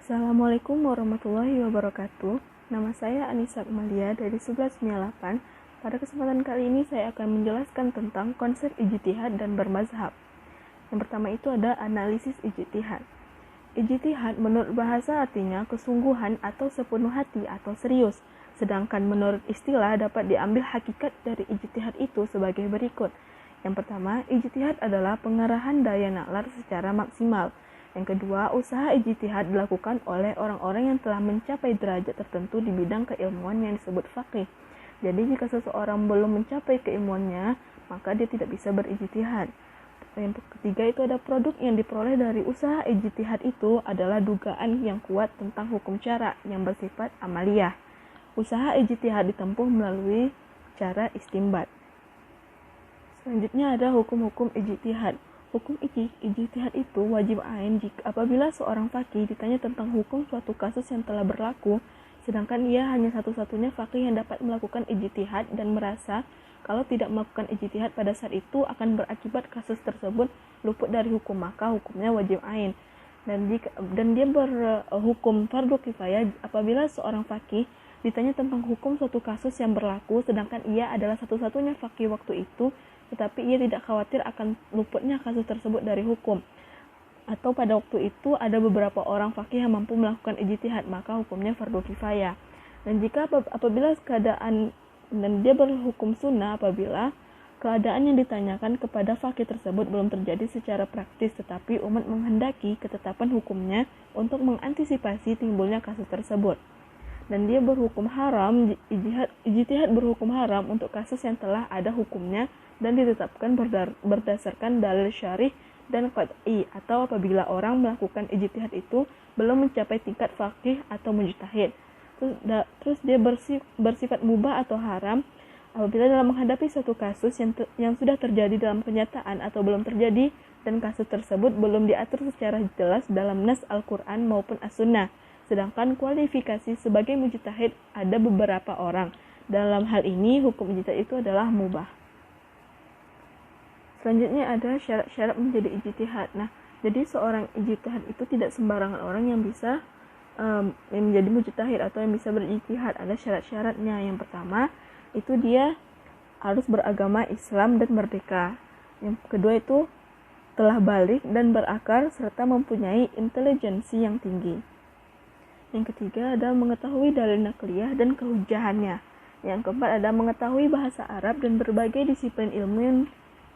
Assalamualaikum warahmatullahi wabarakatuh. Nama saya Anissa Amalia dari 1198. Pada kesempatan kali ini saya akan menjelaskan tentang konsep ijtihad dan bermazhab. Yang pertama itu ada analisis ijtihad. Ijtihad menurut bahasa artinya kesungguhan atau sepenuh hati atau serius. Sedangkan menurut istilah dapat diambil hakikat dari ijtihad itu sebagai berikut. Yang pertama, ijtihad adalah pengerahan daya nalar secara maksimal. Yang kedua, usaha ijtihad dilakukan oleh orang-orang yang telah mencapai derajat tertentu di bidang keilmuan yang disebut faqih. Jadi jika seseorang belum mencapai keilmuannya, maka dia tidak bisa berijtihad. Yang ketiga itu ada produk yang diperoleh dari usaha ijtihad itu adalah dugaan yang kuat tentang hukum syara yang bersifat amaliyah. Usaha ijtihad ditempuh melalui cara istinbat. Selanjutnya ada hukum-hukum ijtihad. Hukum ijtihad itu wajib ain jika apabila seorang faqih ditanya tentang hukum suatu kasus yang telah berlaku, sedangkan ia hanya satu-satunya faqih yang dapat melakukan ijtihad dan merasa kalau tidak melakukan ijtihad pada saat itu akan berakibat kasus tersebut luput dari hukum, maka hukumnya wajib ain. Dan dia berhukum fardu kifayah apabila seorang faqih ditanya tentang hukum suatu kasus yang berlaku, sedangkan ia adalah satu-satunya faqih waktu itu, tetapi ia tidak khawatir akan luputnya kasus tersebut dari hukum. Atau pada waktu itu ada beberapa orang faqih yang mampu melakukan ijtihad, maka hukumnya fardu kifayah. Dan jika apabila keadaan dan dia berhukum sunnah apabila keadaan yang ditanyakan kepada faqih tersebut belum terjadi secara praktis, tetapi umat menghendaki ketetapan hukumnya untuk mengantisipasi timbulnya kasus tersebut. Dan dia berhukum haram, ijtihad berhukum haram untuk kasus yang telah ada hukumnya dan ditetapkan berdasarkan dalil syarih dan qat'i, atau apabila orang melakukan ijtihad itu belum mencapai tingkat faqih atau mujtahid. Terus dia bersifat mubah atau haram apabila dalam menghadapi suatu kasus yang sudah terjadi dalam kenyataan atau belum terjadi dan kasus tersebut belum diatur secara jelas dalam nas Al-Quran maupun As-Sunnah. Sedangkan kualifikasi sebagai mujtahid ada beberapa orang. Dalam hal ini hukum ijtihad itu adalah mubah. Selanjutnya ada syarat-syarat menjadi ijtihad. Nah, jadi seorang ijtihad itu tidak sembarangan orang yang bisa menjadi mujtahid atau yang bisa berijtihad. Ada syarat-syaratnya. Yang pertama, itu dia harus beragama Islam dan merdeka. Yang kedua itu telah balik dan berakar serta mempunyai intelijensi yang tinggi. Yang ketiga ada mengetahui dalil nakliyah dan kehujahannya. Yang keempat ada mengetahui bahasa Arab dan berbagai disiplin ilmu yang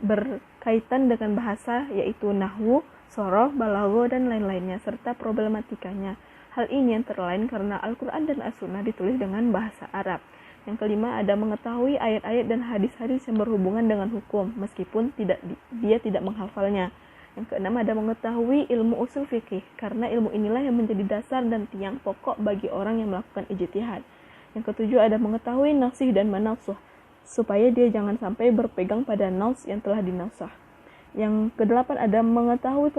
berkaitan dengan bahasa, yaitu nahwu, soroh, balagho, dan lain-lainnya, serta problematikanya. Hal ini antara lain karena Al-Quran dan As-Sunnah ditulis dengan bahasa Arab. Yang kelima ada mengetahui ayat-ayat dan hadis-hadis yang berhubungan dengan hukum, meskipun dia tidak menghafalnya. Yang keenam ada mengetahui ilmu usul fikih, karena ilmu inilah yang menjadi dasar dan tiang pokok bagi orang yang melakukan ijtihad. Yang ketujuh ada mengetahui nasih dan manasuh, supaya dia jangan sampai berpegang pada nas yang telah dinasah. Yang kedelapan ada mengetahui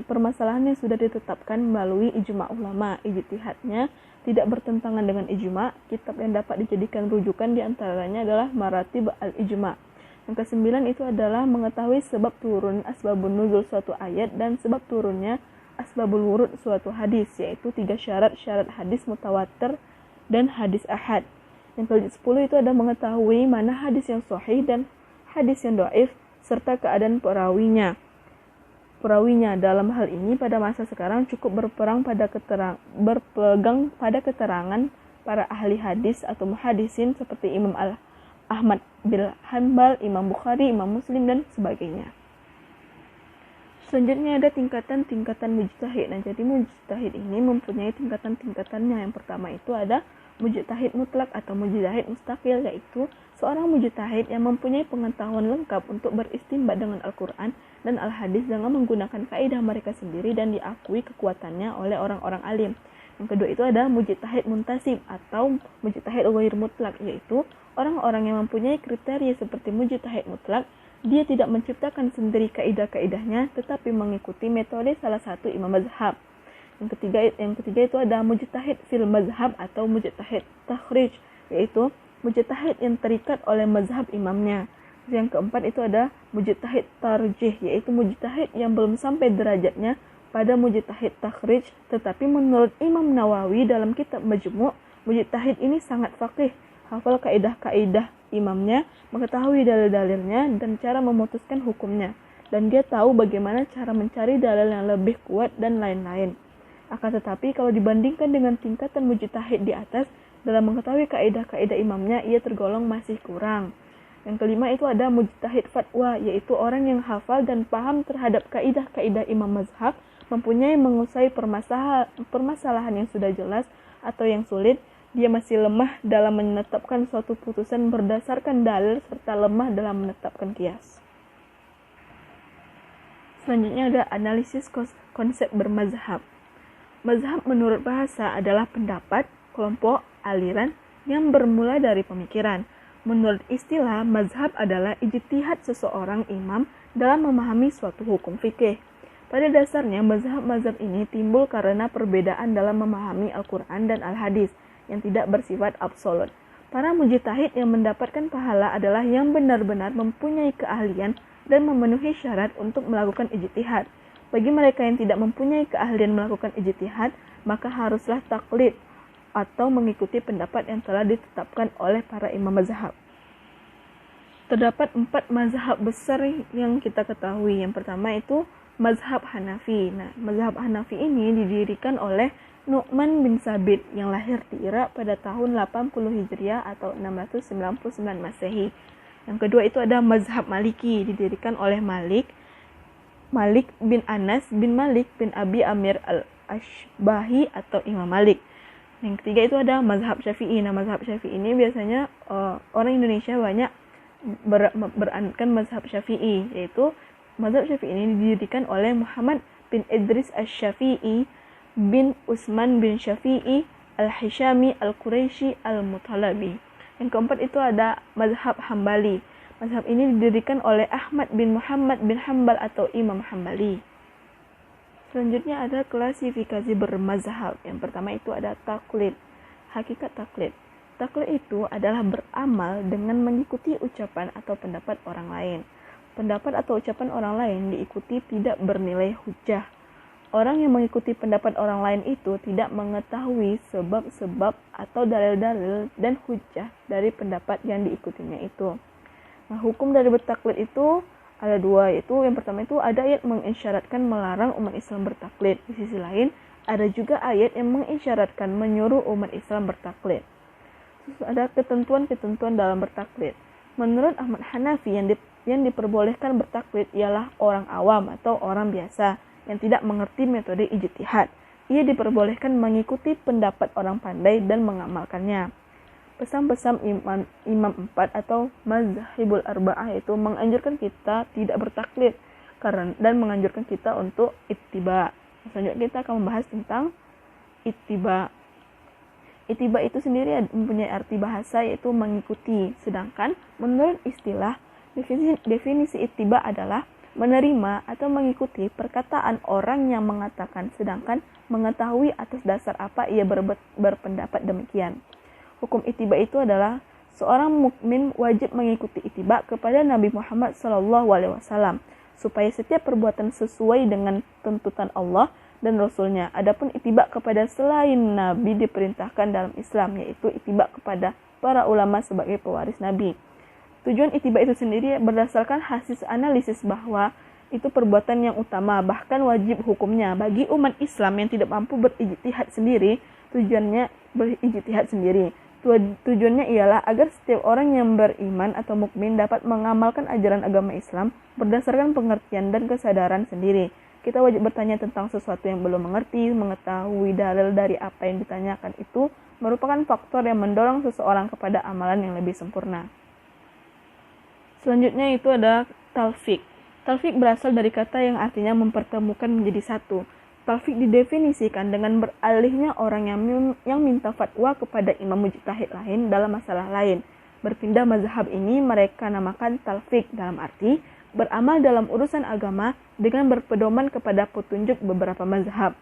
permasalahan yang sudah ditetapkan melalui ijma' ulama. Ijtihadnya tidak bertentangan dengan ijma'. Kitab yang dapat dijadikan rujukan diantaranya adalah Maratib al-Ijma'. Yang kesembilan itu adalah mengetahui sebab turun asbabun nuzul suatu ayat dan sebab turunnya asbabul wurud suatu hadis, yaitu 3 syarat hadis mutawatir dan hadis ahad. Yang ke-10 itu ada mengetahui mana hadis yang sahih dan hadis yang dhaif serta keadaan perawinya. Dalam hal ini pada masa sekarang cukup berpegang pada keterangan para ahli hadis atau muhadisin seperti Imam Ahmad bin Hanbal, Imam Bukhari, Imam Muslim, dan sebagainya. Selanjutnya ada tingkatan-tingkatan mujtahid. Nah, jadi mujtahid ini mempunyai tingkatan-tingkatannya. Yang pertama itu ada mujtahid mutlak atau mujtahid mustaqil, yaitu seorang mujtahid yang mempunyai pengetahuan lengkap untuk beristinbat dengan Al-Quran dan Al-Hadis dengan menggunakan kaidah mereka sendiri dan diakui kekuatannya oleh orang-orang alim. Yang kedua itu ada mujtahid muntasib atau mujtahid ghair mutlak, yaitu orang-orang yang mempunyai kriteria seperti mujtahid mutlak. Dia tidak menciptakan sendiri kaidah-kaidahnya, tetapi mengikuti metode salah satu imam mazhab. Yang ketiga itu ada mujtahid fil mazhab atau mujtahid takhrij, yaitu mujtahid yang terikat oleh mazhab imamnya. Yang keempat itu ada mujtahid tarjih, yaitu mujtahid yang belum sampai derajatnya pada mujtahid takhrij, tetapi menurut Imam Nawawi dalam kitab Majmu', mujtahid ini sangat faqih, hafal kaidah-kaidah imamnya, mengetahui dalil-dalilnya dan cara memutuskan hukumnya, dan dia tahu bagaimana cara mencari dalil yang lebih kuat dan lain-lain. Akan tetapi kalau dibandingkan dengan tingkatan mujtahid di atas, dalam mengetahui kaidah-kaidah imamnya, ia tergolong masih kurang. Yang kelima itu ada mujtahid fatwa, yaitu orang yang hafal dan paham terhadap kaidah-kaidah imam mazhab, mempunyai menguasai permasalahan yang sudah jelas atau yang sulit. Dia masih lemah dalam menetapkan suatu putusan berdasarkan dalil serta lemah dalam menetapkan qiyas. Selanjutnya ada analisis konsep bermazhab. Mazhab menurut bahasa adalah pendapat, kelompok, aliran yang bermula dari pemikiran. Menurut istilah, mazhab adalah ijtihad seseorang imam dalam memahami suatu hukum fikih. Pada dasarnya, mazhab-mazhab ini timbul karena perbedaan dalam memahami Al-Quran dan Al-Hadis yang tidak bersifat absolut. Para mujtahid yang mendapatkan pahala adalah yang benar-benar mempunyai keahlian dan memenuhi syarat untuk melakukan ijtihad. Bagi mereka yang tidak mempunyai keahlian melakukan ijtihad, maka haruslah taklid atau mengikuti pendapat yang telah ditetapkan oleh para imam mazhab. Terdapat 4 mazhab besar yang kita ketahui. Yang pertama itu mazhab Hanafi. Nah, mazhab Hanafi ini didirikan oleh Nu'man bin Sabit yang lahir di Irak pada tahun 80 Hijriah atau 699 Masehi. Yang kedua itu ada mazhab Maliki, didirikan oleh Malik bin Anas bin Malik bin Abi Amir al-Ashbahi atau Imam Malik. Yang ketiga itu ada mazhab Syafi'i. Nah, mazhab Syafi'i ini biasanya orang Indonesia banyak beranutkan mazhab Syafi'i, yaitu mazhab Syafi'i ini didirikan oleh Muhammad bin Idris Asy-Syafi'i bin Utsman bin Syafi'i Al-Hishami Al-Quraisy Al-Mutalabi. Yang keempat itu ada mazhab Hambali. Mazhab ini didirikan oleh Ahmad bin Muhammad bin Hambal atau Imam Hambali. Selanjutnya ada klasifikasi bermazhab. Yang pertama itu ada taklid. Hakikat taklid. Taklid itu adalah beramal dengan mengikuti ucapan atau pendapat orang lain. Pendapat atau ucapan orang lain diikuti tidak bernilai hujjah. Orang yang mengikuti pendapat orang lain itu tidak mengetahui sebab-sebab atau dalil-dalil dan hujjah dari pendapat yang diikutinya itu. Nah, hukum dari bertaklid itu ada 2, yaitu yang pertama itu ada ayat mengisyaratkan melarang umat Islam bertaklid. Di sisi lain, ada juga ayat yang mengisyaratkan menyuruh umat Islam bertaklid. Terus ada ketentuan-ketentuan dalam bertaklid. Menurut Ahmad Hanafi, yang diperbolehkan bertaklid ialah orang awam atau orang biasa yang tidak mengerti metode ijtihad. Ia diperbolehkan mengikuti pendapat orang pandai dan mengamalkannya. Pesan-pesan Imam 4 atau Mazhabul Arba'ah itu menganjurkan kita tidak bertaklid dan menganjurkan kita untuk ittiba. Selanjutnya kita akan membahas tentang ittiba. Ittiba itu sendiri mempunyai arti bahasa yaitu mengikuti. Sedangkan menurut istilah, definisi ittiba adalah menerima atau mengikuti perkataan orang yang mengatakan sedangkan mengetahui atas dasar apa ia berpendapat demikian. Hukum ittiba itu adalah seorang mukmin wajib mengikuti ittiba kepada Nabi Muhammad SAW supaya setiap perbuatan sesuai dengan tuntutan Allah dan Rasulnya. Adapun ittiba kepada selain Nabi diperintahkan dalam Islam, yaitu ittiba kepada para ulama sebagai pewaris Nabi. Tujuan ittiba itu sendiri berdasarkan hasil analisis bahwa itu perbuatan yang utama, bahkan wajib hukumnya. Bagi umat Islam yang tidak mampu berijtihad sendiri, tujuannya berijtihad sendiri. Tujuannya ialah agar setiap orang yang beriman atau mukmin dapat mengamalkan ajaran agama Islam berdasarkan pengertian dan kesadaran sendiri. Kita wajib bertanya tentang sesuatu yang belum mengerti, mengetahui dalil dari apa yang ditanyakan itu merupakan faktor yang mendorong seseorang kepada amalan yang lebih sempurna. Selanjutnya itu ada talfiq. Talfiq berasal dari kata yang artinya mempertemukan menjadi satu. Talfiq didefinisikan dengan beralihnya orang yang minta fatwa kepada imam mujtahid lain dalam masalah lain. Berpindah mazhab ini mereka namakan talfiq dalam arti beramal dalam urusan agama dengan berpedoman kepada petunjuk beberapa mazhab.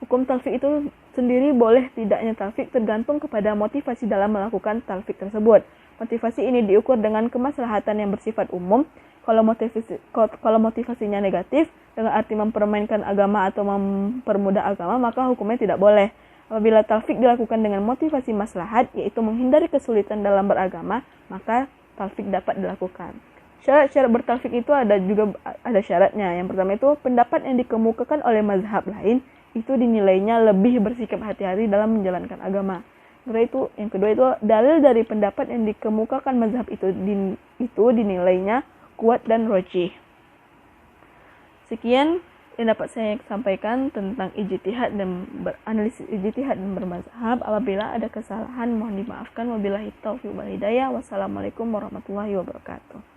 Hukum talfiq itu sendiri boleh tidaknya talfiq tergantung kepada motivasi dalam melakukan talfiq tersebut. Motivasi ini diukur dengan kemaslahatan yang bersifat umum Kalau motivasinya negatif dengan arti mempermainkan agama atau mempermudah agama, maka hukumnya tidak boleh. Apabila talfik dilakukan dengan motivasi maslahat, yaitu menghindari kesulitan dalam beragama, maka talfik dapat dilakukan. Syarat-syarat bertalfik itu ada syaratnya. Yang pertama itu pendapat yang dikemukakan oleh mazhab lain itu dinilainya lebih bersikap hati-hati dalam menjalankan agama. Yang kedua itu dalil dari pendapat yang dikemukakan mazhab itu dinilainya kuat dan rajih. Sekian yang dapat saya sampaikan tentang ijtihad dan analisis ijtihad dan bermazhab. Apabila ada kesalahan mohon dimaafkan. Wabillahi taufiq wal hidayah. Wassalamualaikum warahmatullahi wabarakatuh.